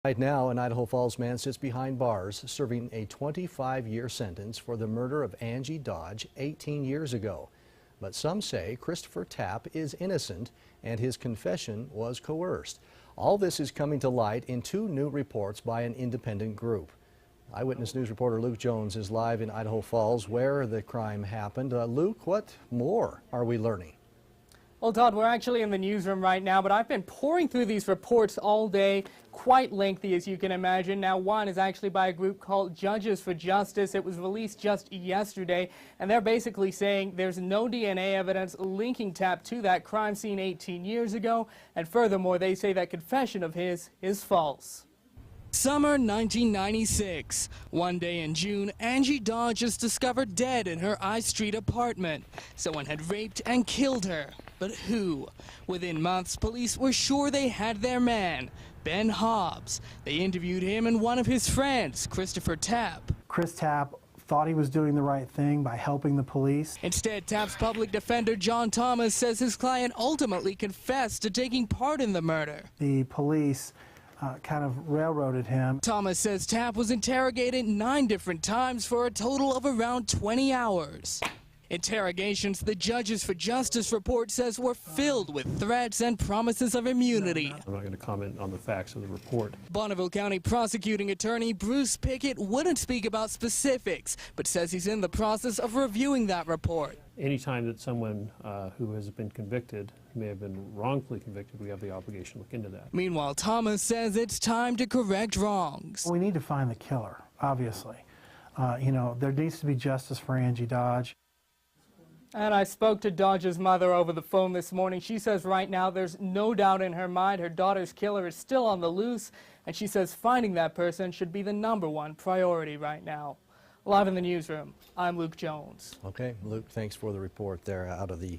Right now, an Idaho Falls man sits behind bars serving a 25-year sentence for the murder of Angie Dodge 18 years ago. But some say Christopher Tapp is innocent and his confession was coerced. All this is coming to light in two new reports by an independent group. Eyewitness News reporter Luke Jones is live in Idaho Falls where the crime happened. Luke, what more are we learning? Well, Todd, we're actually in the newsroom right now, but I've been pouring through these reports all day, quite lengthy as you can imagine. Now, one is actually by a group called Judges for Justice. It was released just yesterday, and they're basically saying there's no DNA evidence linking Tapp to that crime scene 18 years ago, and furthermore, they say that confession of his is false. Summer 1996. One day in June, Angie Dodge is discovered dead in her I Street apartment. Someone had raped and killed her. But who? Within months, police were sure they had their man, Ben Hobbs. They interviewed him and one of his friends, Christopher Tapp. Chris Tapp thought he was doing the right thing by helping the police. Instead, Tapp's public defender, John Thomas, says his client ultimately confessed to taking part in the murder. The police kind of railroaded him. Thomas says Tapp was interrogated 9 different times for a total of around 20 hours. Interrogations, the Judges for Justice report says, were filled with threats and promises of immunity. I'm not going to comment on the facts of the report. Bonneville County prosecuting attorney Bruce Pickett wouldn't speak about specifics, but says he's in the process of reviewing that report. Anytime that someone who has been convicted, may have been wrongfully convicted, we have the obligation to look into that. Meanwhile, Thomas says it's time to correct wrongs. We need to find the killer, obviously. There needs to be justice for Angie Dodge. And I spoke to Dodge's mother over the phone this morning. She says right now there's no doubt in her mind her daughter's killer is still on the loose, and she says finding that person should be the #1 priority right now. Live in the newsroom, I'm Luke Jones. Okay, Luke, thanks for the report there out of the